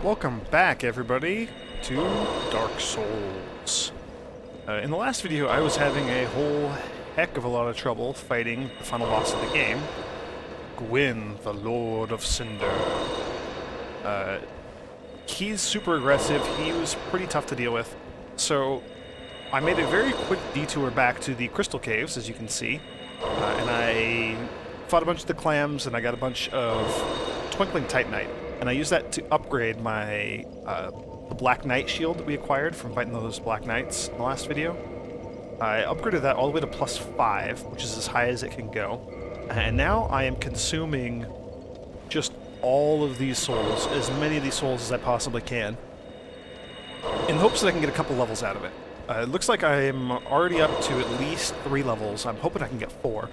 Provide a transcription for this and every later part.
Welcome back, everybody, to Dark Souls. In the last video, I was having a whole heck of a lot of trouble fighting the final boss of the game, Gwyn, the Lord of Cinder. He's super aggressive, he was pretty tough to deal with, so I made a very quick detour back to the Crystal Caves, as you can see, and I fought a bunch of the clams, and I got a bunch of Twinkling Titanite. And I used that to upgrade my the Black Knight shield that we acquired from fighting those Black Knights in the last video. I upgraded that all the way to +5, which is as high as it can go. And now I am consuming just all of these souls, as many of these souls as I possibly can, in hopes that I can get a couple levels out of it. It looks like I'm already up to at least 3 levels. I'm hoping I can get 4.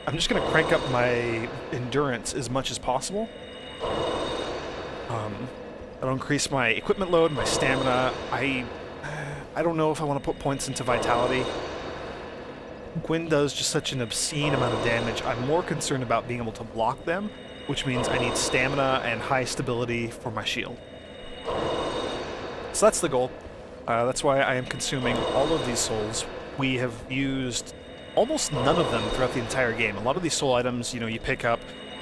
I'm just going to crank up my endurance as much as possible. That'll increase my equipment load, my stamina. I don't know if I want to put points into vitality. Gwyn does just such an obscene amount of damage. I'm more concerned about being able to block them, which means I need stamina and high stability for my shield. So that's the goal. That's why I am consuming all of these souls. We have used almost none of them throughout the entire game. A lot of these soul items, you pick up,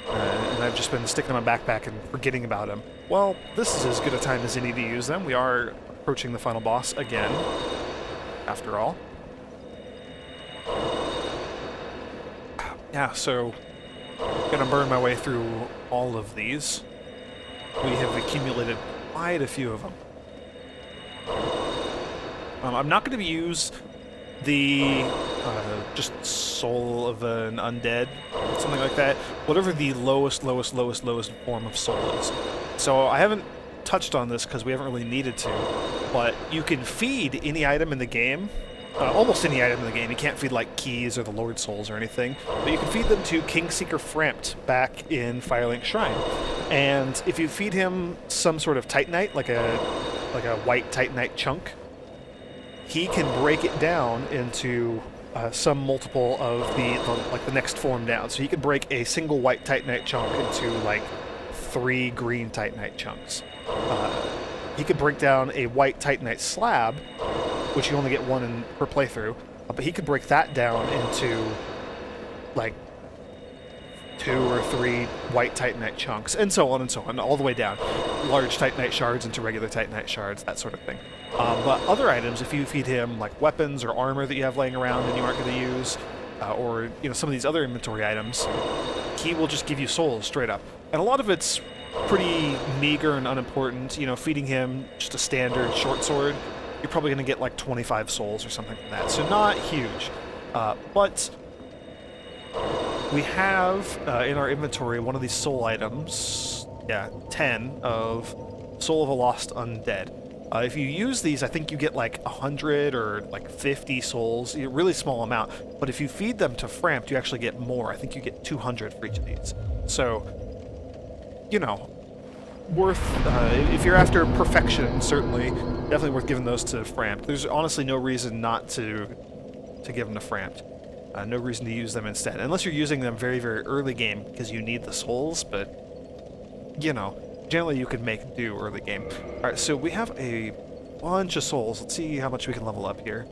and I've just been sticking them in my backpack and forgetting about them. Well, this is as good a time as any to use them. We are approaching the final boss again, after all. Yeah, so I'm gonna burn my way through all of these. We have accumulated quite a few of them. I'm not going to use the just soul of an undead, something like that. Whatever the lowest form of soul is. So I haven't touched on this because we haven't really needed to, but you can feed any item in the game, almost any item in the game. You can't feed like keys or the Lord Souls or anything, but you can feed them to Kingseeker Frampt back in Firelink Shrine. And if you feed him some sort of Titanite, like a white Titanite chunk, he can break it down into some multiple of the next form down. So he could break a single white Titanite chunk into like 3 green Titanite chunks. He could break down a white Titanite slab, which you only get 1 per playthrough, but he could break that down into like 2 or 3 white Titanite chunks, and so on, all the way down. Large Titanite shards into regular Titanite shards, that sort of thing. But other items, if you feed him like weapons or armor that you have laying around and you aren't going to use, or some of these other inventory items, he will just give you souls straight up. And a lot of it's pretty meager and unimportant. Feeding him just a standard short sword, you're probably going to get like 25 souls or something like that. So not huge, but we have in our inventory one of these soul items, 10 of Soul of a Lost Undead. If you use these, I think you get like 100 or like 50 souls, a really small amount, but if you feed them to Frampt, you actually get more. I think you get 200 for each of these. So, worth, if you're after perfection, certainly, definitely worth giving those to Frampt. There's honestly no reason not to give them to Frampt. No reason to use them instead, unless you're using them very, very early game because you need the souls, but, generally you can make do early game. Alright, so we have a bunch of souls. Let's see how much we can level up here.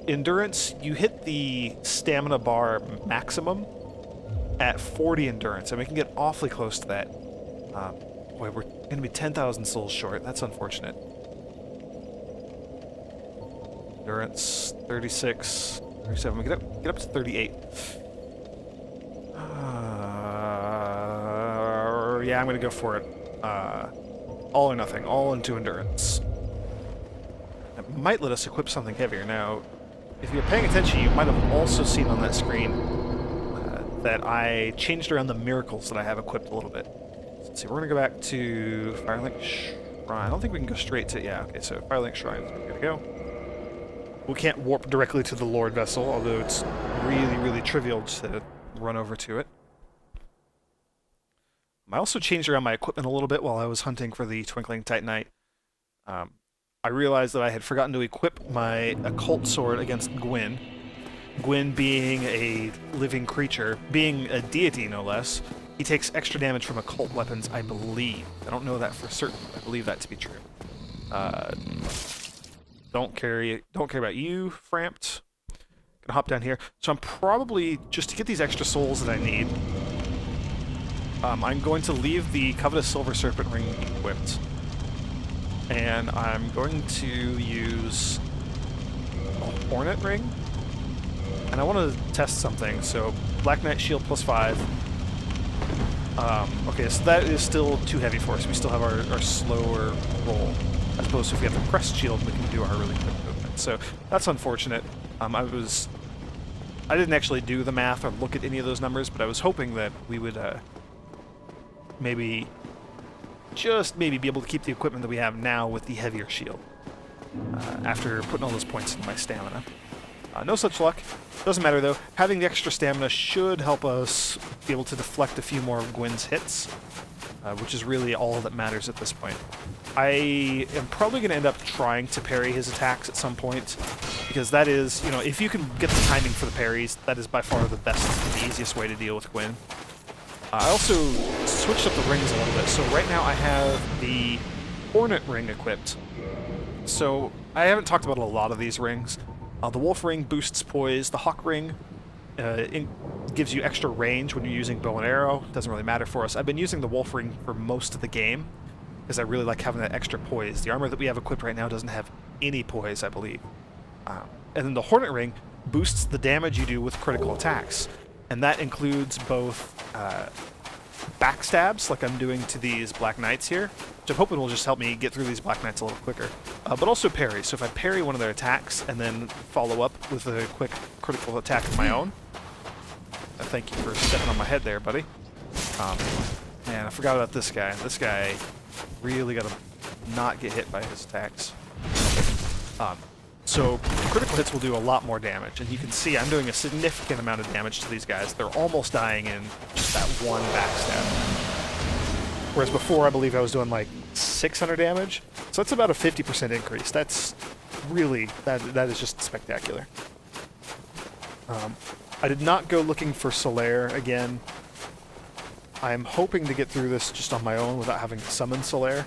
Endurance, you hit the stamina bar maximum at 40 endurance, and we can get awfully close to that. Boy, we're going to be 10,000 souls short. That's unfortunate. Endurance, 36... 37. We get up to 38. Yeah, I'm gonna go for it. All or nothing. All into endurance. It might let us equip something heavier. Now, if you're paying attention, you might have also seen on that screen that I changed around the miracles that I have equipped a little bit. So let's see. We're gonna go back to Firelink Shrine. I don't think we can go straight to. Yeah. Okay. So Firelink Shrine. Here we go. We can't warp directly to the Lord Vessel, although it's really, really trivial to run over to it. I also changed around my equipment a little bit while I was hunting for the Twinkling Titanite. I realized that I had forgotten to equip my occult sword against Gwyn. Gwyn being a living creature, being a deity no less, he takes extra damage from occult weapons, I believe. I don't know that for certain, but I believe that to be true. Don't care about you, Framped. Gonna hop down here. So I'm probably, just to get these extra souls that I need, I'm going to leave the Covetous Silver Serpent Ring equipped. And I'm going to use a Hornet Ring. And I want to test something, so Black Knight Shield +5. Okay, so that is still too heavy for us. We still have our slower roll. As opposed to if we have the Crest Shield, we can do our really quick movement. So that's unfortunate. I didn't actually do the math or look at any of those numbers, but I was hoping that we would maybe be able to keep the equipment that we have now with the heavier shield after putting all those points into my stamina. No such luck. Doesn't matter though. Having the extra stamina should help us be able to deflect a few more of Gwyn's hits, which is really all that matters at this point. I am probably going to end up trying to parry his attacks at some point, because that is, you know, if you can get the timing for the parries, that is by far the best, the easiest way to deal with Gwyn. I also switched up the rings a little bit, so right now I have the Hornet Ring equipped. So I haven't talked about a lot of these rings. The Wolf Ring boosts poise, the Hawk Ring gives you extra range when you're using bow and arrow. Doesn't really matter for us. I've been using the Wolf Ring for most of the game, because I really like having that extra poise. The armor that we have equipped right now doesn't have any poise, I believe. And then the Hornet Ring boosts the damage you do with critical attacks. And that includes both backstabs, like I'm doing to these Black Knights here, which I'm hoping will just help me get through these Black Knights a little quicker. But also parry. So if I parry one of their attacks and then follow up with a quick critical attack of my own. Thank you for stepping on my head there, buddy. Man, I forgot about this guy. This guy really got to not get hit by his attacks. So critical hits will do a lot more damage, and you can see I'm doing a significant amount of damage to these guys. They're almost dying in just that one backstab. Whereas before, I believe I was doing like 600 damage. So that's about a 50% increase. That's really, that is just spectacular. I did not go looking for Solaire again. I'm hoping to get through this just on my own without having to summon Solaire.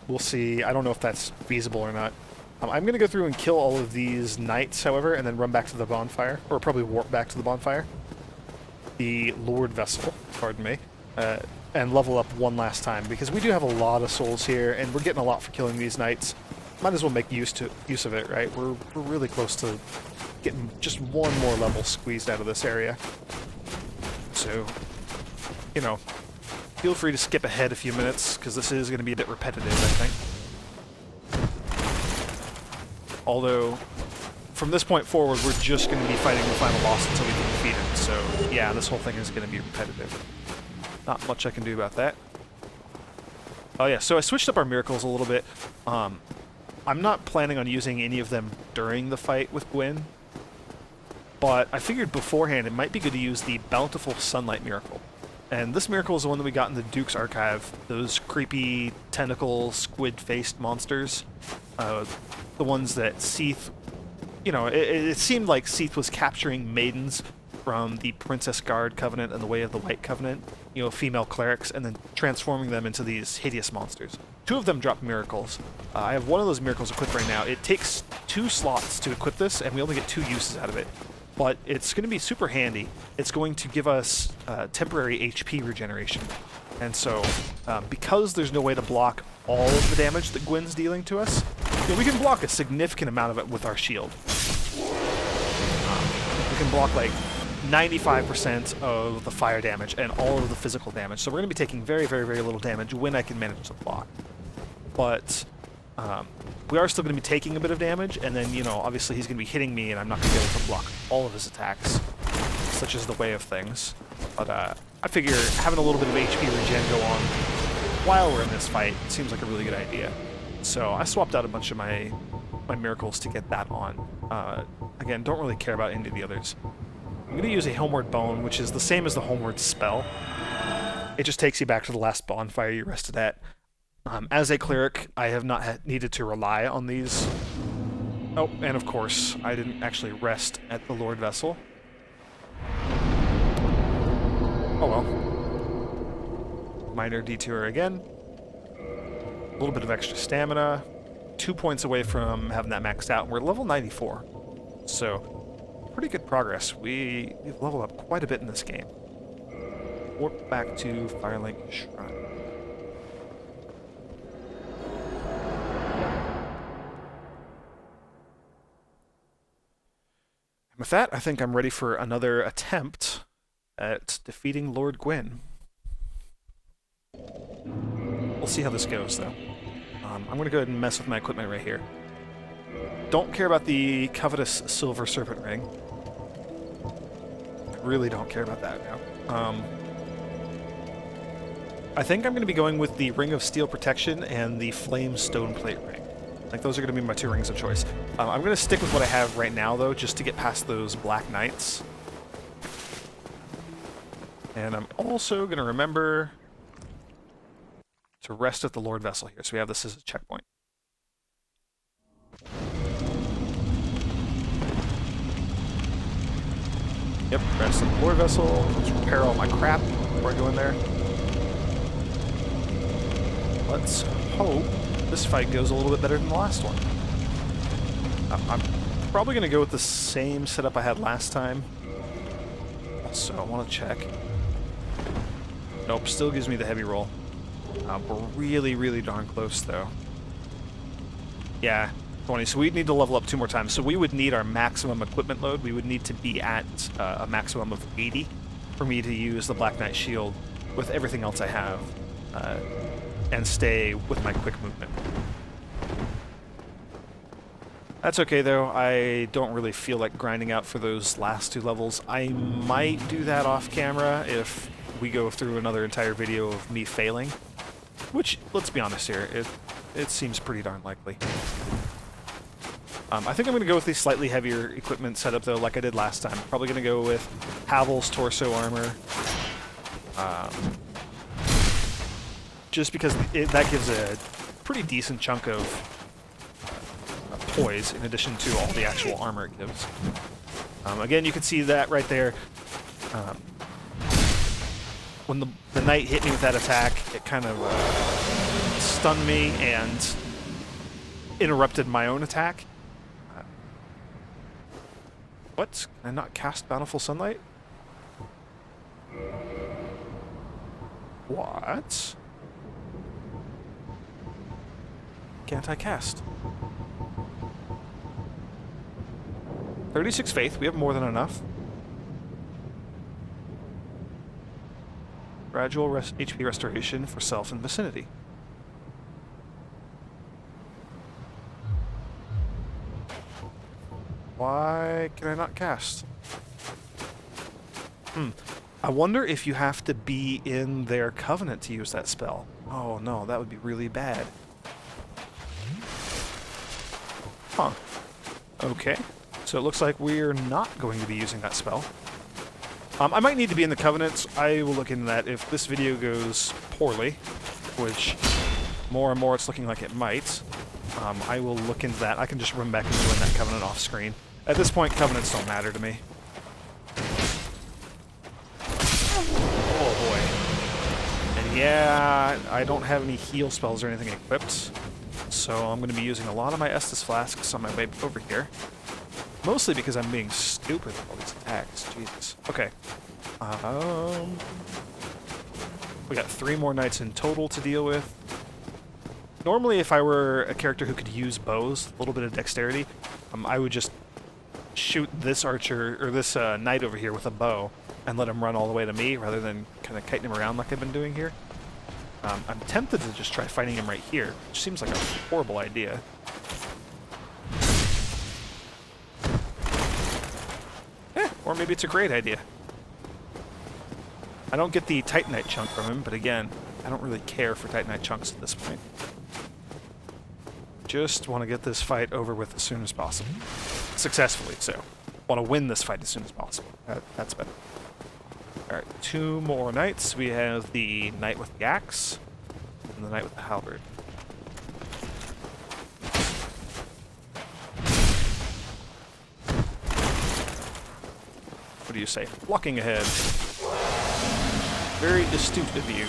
We'll see. I don't know if that's feasible or not. I'm going to go through and kill all of these knights, however, and then run back to the bonfire, or probably warp back to the bonfire. The Lord Vessel, pardon me, and level up one last time, because we do have a lot of souls here, and we're getting a lot for killing these knights. Might as well make use of it, right? We're really close to getting just one more level squeezed out of this area. So, you know, feel free to skip ahead a few minutes, because this is going to be a bit repetitive, I think. Although, from this point forward, we're just going to be fighting the final boss until we can defeat it. So, yeah, this whole thing is going to be repetitive. Not much I can do about that. Oh yeah, so I switched up our miracles a little bit. I'm not planning on using any of them during the fight with Gwyn, but I figured beforehand it might be good to use the Bountiful Sunlight Miracle. And this miracle is the one that we got in the Duke's Archive. Those creepy, tentacle, squid-faced monsters. The ones that Seath... You know, it seemed like Seath was capturing maidens from the Princess Guard Covenant and the Way of the White Covenant, you know, female clerics, and then transforming them into these hideous monsters. Two of them drop miracles. I have one of those miracles equipped right now. It takes 2 slots to equip this, and we only get 2 uses out of it. But it's going to be super handy. It's going to give us temporary HP regeneration. And so, because there's no way to block all of the damage that Gwyn's dealing to us, you know, we can block a significant amount of it with our shield. We can block like 95% of the fire damage and all of the physical damage. So we're going to be taking very, very, very little damage when I can manage to block. But we are still going to be taking a bit of damage, and then, you know, obviously he's going to be hitting me, and I'm not going to be able to block all of his attacks, such as the way of things. But I figure having a little bit of HP regen go on while we're in this fight seems like a really good idea. So I swapped out a bunch of my miracles to get that on. Again, don't really care about any of the others. I'm going to use a Homeward Bone, which is the same as the Homeward spell. It just takes you back to the last bonfire you rested at. As a cleric, I have not needed to rely on these. Oh, and of course, I didn't actually rest at the Lord Vessel. Oh well. Minor detour again. A little bit of extra stamina. 2 points away from having that maxed out. We're level 94. So, pretty good progress. We've leveled up quite a bit in this game. Warp back to Firelink Shrine. And with that, I think I'm ready for another attempt at defeating Lord Gwyn. We'll see how this goes, though. I'm going to go ahead and mess with my equipment right here. Don't care about the covetous silver serpent ring. I really don't care about that now. I think I'm going to be going with the Ring of Steel Protection and the Flame Stone Plate ring. Like, those are going to be my 2 rings of choice. I'm going to stick with what I have right now, though, just to get past those Black Knights. And I'm also going to remember to rest at the Lord Vessel here, so we have this as a checkpoint. Yep, rest at the Lord Vessel. Let's repair all my crap before I go in there. Let's hope this fight goes a little bit better than the last one. I'm probably going to go with the same setup I had last time. Also, I want to check. Nope, still gives me the heavy roll. We're really, really darn close, though. Yeah, 20. So we'd need to level up 2 more times. So we would need our maximum equipment load. We would need to be at a maximum of 80 for me to use the Black Knight Shield with everything else I have. And stay with my quick movement. That's okay, though. I don't really feel like grinding out for those last 2 levels. I might do that off camera if we go through another entire video of me failing. Which, let's be honest here, it seems pretty darn likely. I think I'm going to go with the slightly heavier equipment setup, though, like I did last time. Probably going to go with Havel's torso armor. Just because that gives a pretty decent chunk of poise in addition to all the actual armor it gives. Again, you can see that right there. When the knight hit me with that attack, it kind of stunned me and interrupted my own attack. What? Can I not cast Bountiful Sunlight? What? Can't I cast? 36 faith, we have more than enough. Gradual HP restoration for self and vicinity. Why can I not cast? I wonder if you have to be in their covenant to use that spell. Oh no, that would be really bad. Huh. Okay. So it looks like we're not going to be using that spell. I might need to be in the Covenants. I will look into that. If this video goes poorly, which more and more it's looking like it might, I will look into that. I can just run back and join that Covenant off screen. At this point, Covenants don't matter to me. Oh boy. And yeah, I don't have any heal spells or anything equipped, so I'm going to be using a lot of my Estus flasks on my way over here. Mostly because I'm being stupid with all these attacks. Jesus. Okay. We got 3 more knights in total to deal with. Normally, if I were a character who could use bows, a little bit of dexterity, I would just shoot this archer, or this knight over here with a bow, and let him run all the way to me, rather than kind of kiting him around like I've been doing here. I'm tempted to just try fighting him right here, which seems like a horrible idea. Or maybe it's a great idea. I don't get the Titanite chunk from him, but again, I don't really care for Titanite chunks at this point. Just want to get this fight over with as soon as possible. Successfully, so. Want to win this fight as soon as possible. That's better. Alright, 2 more knights. We have the knight with the axe, and the knight with the halberd. What do you say? Walking ahead. Very astute of you.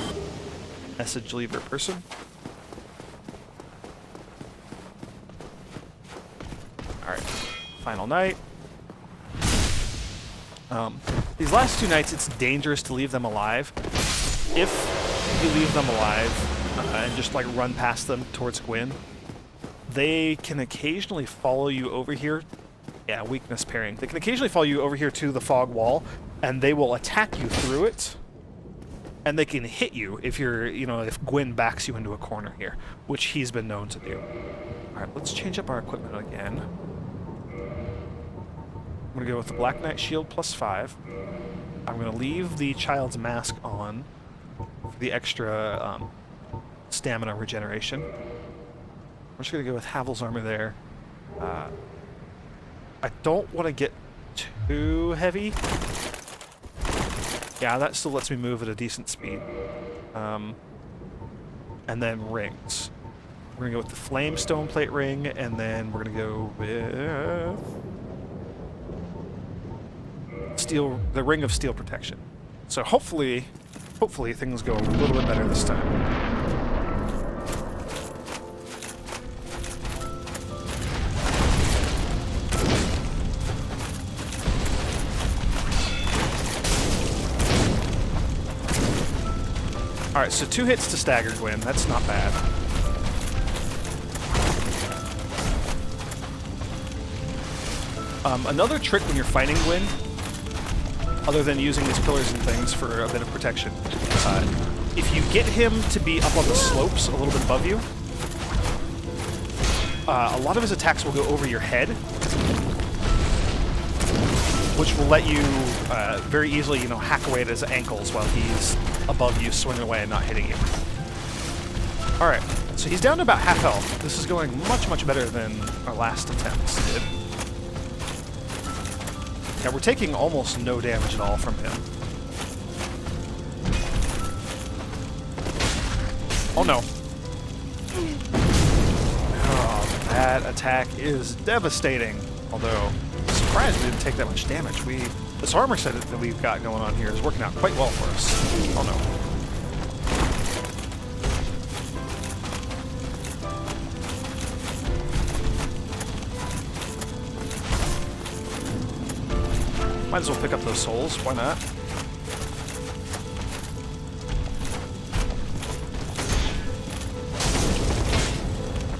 Message leaver person. Alright, final night. These last two nights, it's dangerous to leave them alive. If you leave them alive and just like run past them towards Gwyn, they can occasionally follow you over here. Yeah, weakness pairing. They can occasionally follow you over here to the fog wall, and they will attack you through it. And they can hit you if you're, if Gwyn backs you into a corner here, which he's been known to do. Alright, let's change up our equipment again. I'm going to go with the Black Knight Shield +5. I'm going to leave the Child's Mask on for the extra stamina regeneration. I'm just going to go with Havel's Armor there. I don't want to get too heavy. Yeah, that still lets me move at a decent speed. And then rings. We're going to go with the Flame Stone Plate Ring, and then we're going to go with the Ring of Steel Protection. So hopefully things go a little bit better this time. Alright, so 2 hits to stagger Gwyn. That's not bad. Another trick when you're fighting Gwyn, other than using these pillars and things for a bit of protection, if you get him to be up on the slopes a little bit above you, a lot of his attacks will go over your head, which will let you very easily, hack away at his ankles while he's above you, swinging away and not hitting you. Alright, so he's down to about half health. This is going much, much better than our last attempts did. Yeah, we're taking almost no damage at all from him. Oh no. Oh, that attack is devastating. Although, I'm surprised we didn't take that much damage. This armor set that we've got going on here is working out quite well for us. Oh no. Might as well pick up those souls. Why not?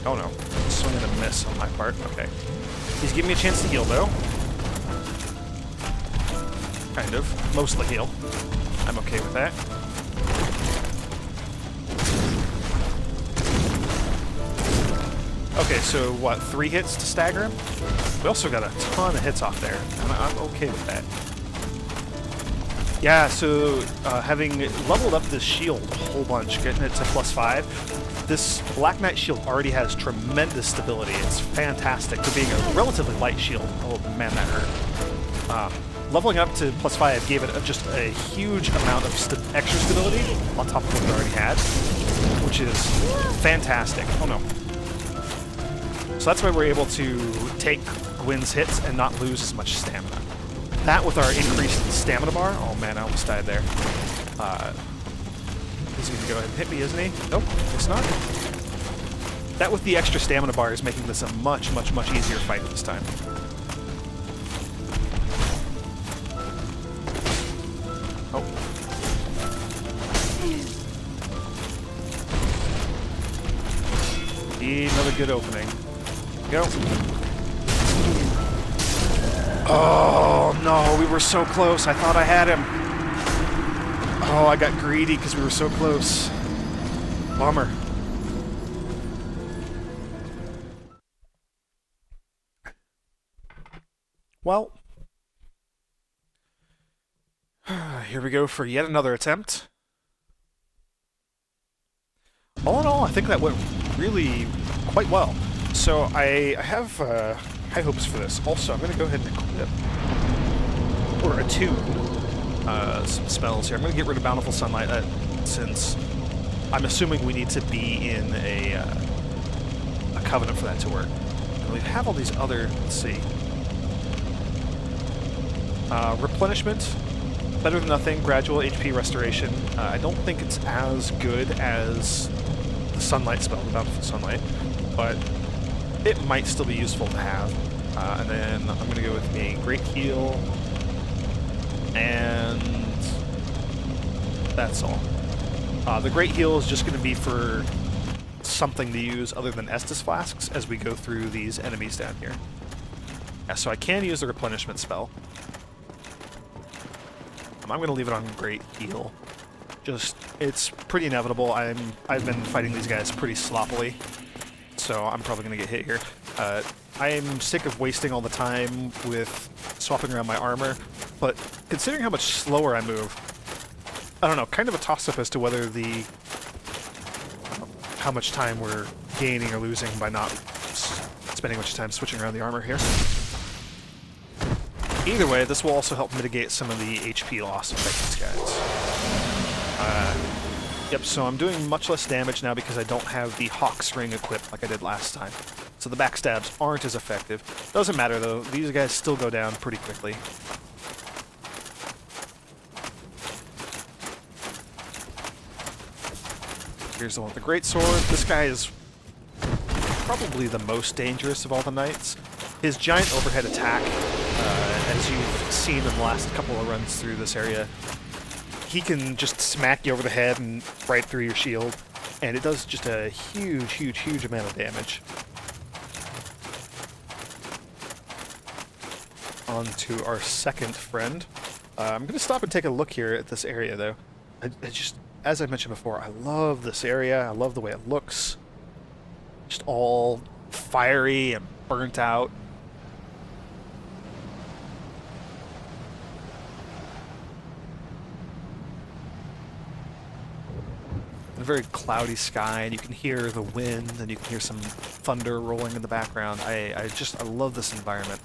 Oh no. Swing and a miss on my part. Okay. He's giving me a chance to heal, though. Kind of. Mostly heal. I'm okay with that. Okay, so what, 3 hits to stagger him? We also got a ton of hits off there, and I'm okay with that. Yeah, so having leveled up this shield a whole bunch, getting it to +5, this Black Knight shield already has tremendous stability. It's fantastic for being a relatively light shield. Oh man, that hurt. Leveling up to +5 gave it just a huge amount of extra stability on top of what it already had, which is fantastic. Oh no. So that's why we're able to take Gwyn's hits and not lose as much stamina. That with our increased stamina bar, oh man, I almost died there. He's gonna go ahead and hit me, isn't he? Nope, it's not. That with the extra stamina bar is making this a much, much, much easier fight this time. Oh. Another good opening. Go. Oh, no, we were so close. I thought I had him. Oh, I got greedy because we were so close. Bummer. Well, here we go for yet another attempt. All in all, I think that went really quite well. So I have high hopes for this. Also, I'm going to go ahead and equip, or attune, some spells here. I'm going to get rid of Bountiful Sunlight, since I'm assuming we need to be in a Covenant for that to work. And we have all these other, let's see, Replenishment, Better than nothing, gradual HP restoration. I don't think it's as good as the sunlight spell, the bountiful sunlight, but it might still be useful to have. And then I'm going to go with a great heal, and that's all. The great heal is just going to be for something to use other than Estus flasks as we go through these enemies down here. Yeah, so I can use the replenishment spell. I'm going to leave it on great heal. Just, it's pretty inevitable. I've been fighting these guys pretty sloppily, so I'm probably going to get hit here. I'm sick of wasting all the time with swapping around my armor, but considering how much slower I move, I don't know, kind of a toss-up as to whether how much time we're gaining or losing by not spending much time switching around the armor here. Either way, this will also help mitigate some of the HP loss of these guys. Yep, so I'm doing much less damage now because I don't have the Hawk's Ring equipped like I did last time. So the backstabs aren't as effective. Doesn't matter though, these guys still go down pretty quickly. Here's the one with the greatsword. This guy is probably the most dangerous of all the knights. His giant overhead attack, as you've seen in the last couple of runs through this area, he can just smack you over the head and right through your shield, and it does just a huge, huge, huge amount of damage. On to our second friend. I'm going to stop and take a look here at this area, though. I just, as I mentioned before, I love this area. I love the way it looks. Just all fiery and burnt out. A very cloudy sky, and you can hear the wind, and you can hear some thunder rolling in the background. I love this environment.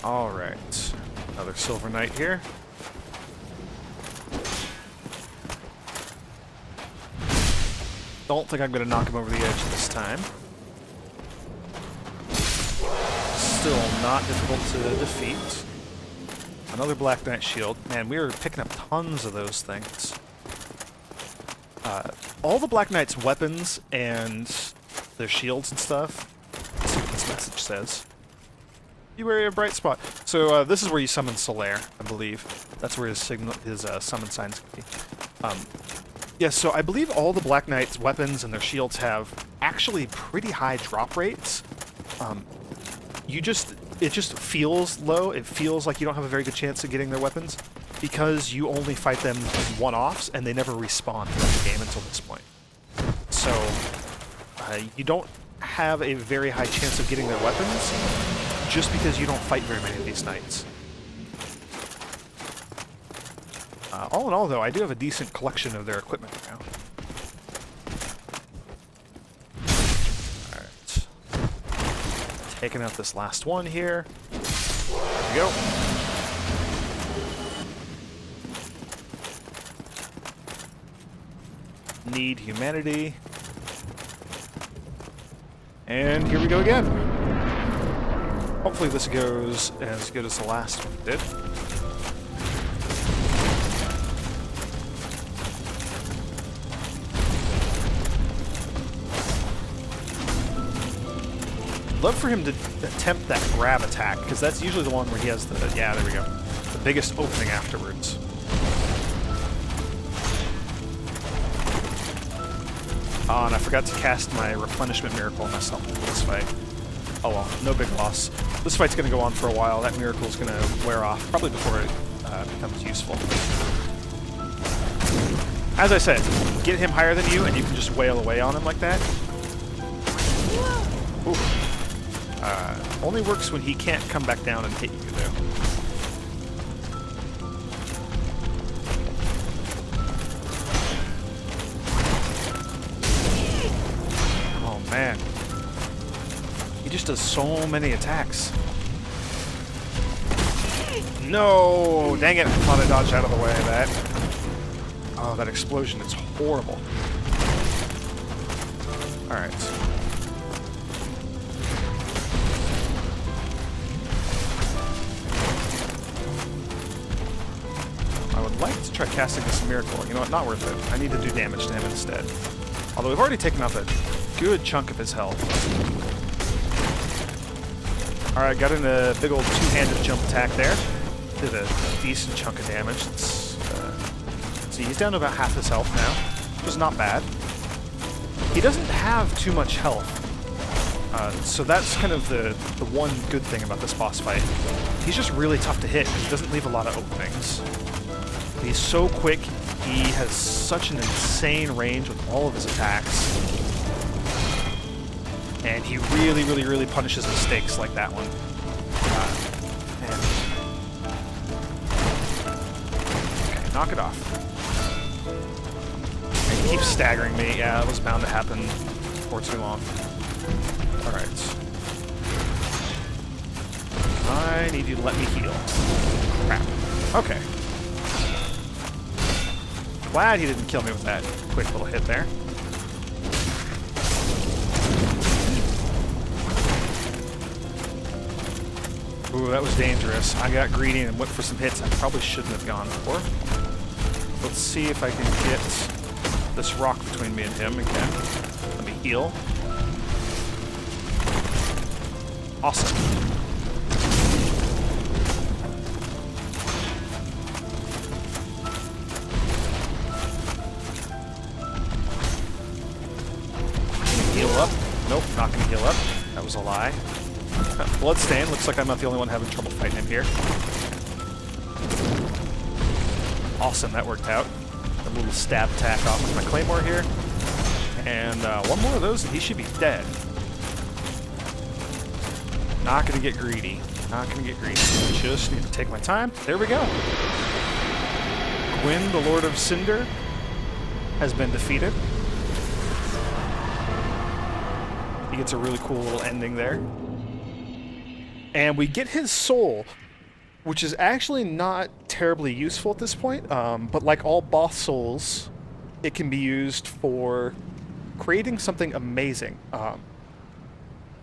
Alright, another Silver Knight here. Don't think I'm going to knock him over the edge this time. Still not difficult to defeat. Another Black Knight shield. Man, we were picking up tons of those things. All the Black Knight's weapons and their shields and stuff. Let's see what this message says. You wear a bright spot. So this is where you summon Solaire, I believe. That's where his summon sign's gonna be. Yeah, so I believe all the Black Knight's weapons and their shields have actually pretty high drop rates. It just feels low. It feels like you don't have a very good chance of getting their weapons because you only fight them one-offs and they never respawn throughout the game until this point. So you don't have a very high chance of getting their weapons just because you don't fight very many of these knights. All in all, though, I do have a decent collection of their equipment now. Alright. Taking out this last one here. There we go. Need humanity. And here we go again. Hopefully this goes as good as the last one did. Love for him to attempt that grab attack, because that's usually the one where he has the, yeah, there we go, the biggest opening afterwards. Oh, and I forgot to cast my replenishment miracle on myself in this fight. Oh well, no big loss. This fight's going to go on for a while. That miracle's going to wear off, probably before it becomes useful. As I said, get him higher than you, and you can just wail away on him like that. Ooh. Only works when he can't come back down and hit you, though. Oh, man. He just does so many attacks. No! Dang it, I thought I dodged out of the way of that. Oh, that explosion is horrible. Alright. I'd like to try casting this Miracle. You know what? Not worth it. I need to do damage to him instead. Although we've already taken off a good chunk of his health. Alright, got in a big old two-handed jump attack there. Did a decent chunk of damage. See, he's down to about half his health now, which is not bad. He doesn't have too much health, so that's kind of the one good thing about this boss fight. He's just really tough to hit. He doesn't leave a lot of openings. He's so quick. He has such an insane range with all of his attacks. And he really, really, really punishes mistakes like that one. Okay, knock it off. He keeps staggering me. Yeah, it was bound to happen for too long. Alright. I need you to let me heal. Crap. Okay. Glad he didn't kill me with that quick little hit there. Ooh, that was dangerous. I got greedy and went for some hits I probably shouldn't have gone for. Let's see if I can get this rock between me and him again. Let me heal. Awesome. Heal up. Nope, not gonna heal up. That was a lie. Bloodstain. Looks like I'm not the only one having trouble fighting him here. Awesome, that worked out. A little stab attack off with my claymore here. And one more of those and he should be dead. Not gonna get greedy. Not gonna get greedy. Just need to take my time. There we go. Gwyn, the Lord of Cinder, has been defeated. He gets a really cool little ending there. And we get his soul, which is actually not terribly useful at this point, but like all boss souls, it can be used for creating something amazing.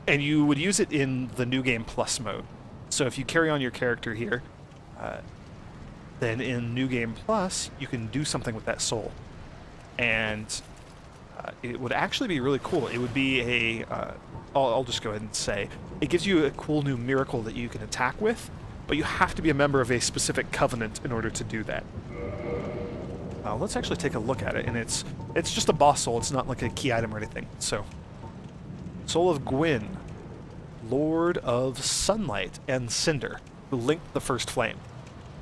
And you would use it in the New Game Plus mode. So if you carry on your character here, then in New Game Plus, you can do something with that soul. And it would actually be really cool. It would be a... I'll just go ahead and say, it gives you a cool new miracle that you can attack with, but you have to be a member of a specific covenant in order to do that. Let's actually take a look at it, and it's just a boss soul. It's not like a key item or anything. So, Soul of Gwyn, Lord of Sunlight and Cinder, who linked the first flame.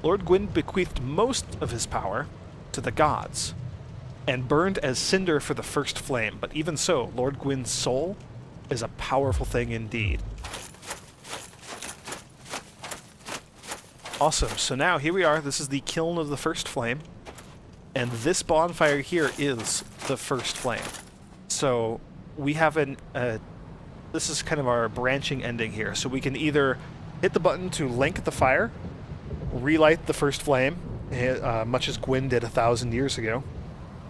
Lord Gwyn bequeathed most of his power to the gods, and burned as cinder for the first flame. But even so, Lord Gwyn's soul is a powerful thing indeed. Awesome. So now here we are. This is the kiln of the first flame. And this bonfire here is the first flame. So we have this is kind of our branching ending here. So we can either hit the button to link the fire, relight the first flame, much as Gwyn did 1,000 years ago,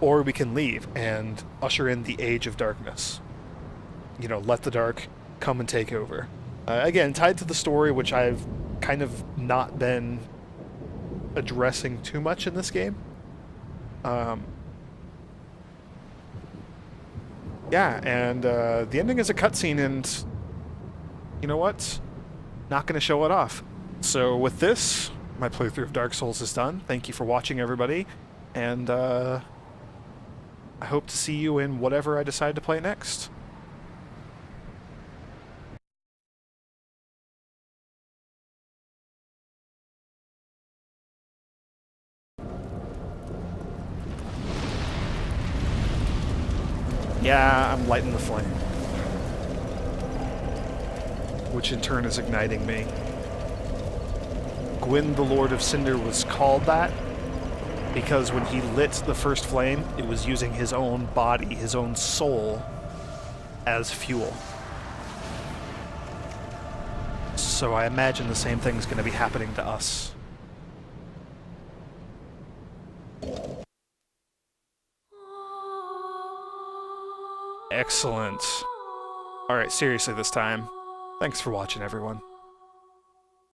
or we can leave and usher in the Age of Darkness. You know, let the dark come and take over. Again, tied to the story, which I've kind of not been addressing too much in this game. Yeah, and the ending is a cutscene, and you know what? Not going to show it off. So with this, my playthrough of Dark Souls is done. Thank you for watching, everybody, and I hope to see you in whatever I decide to play next. Yeah, I'm lighting the flame. Which in turn is igniting me. Gwyn, the Lord of Cinder, was called that because when he lit the first flame, it was using his own body, his own soul, as fuel. So I imagine the same thing's going to be happening to us. Excellent. Alright, seriously this time. Thanks for watching, everyone.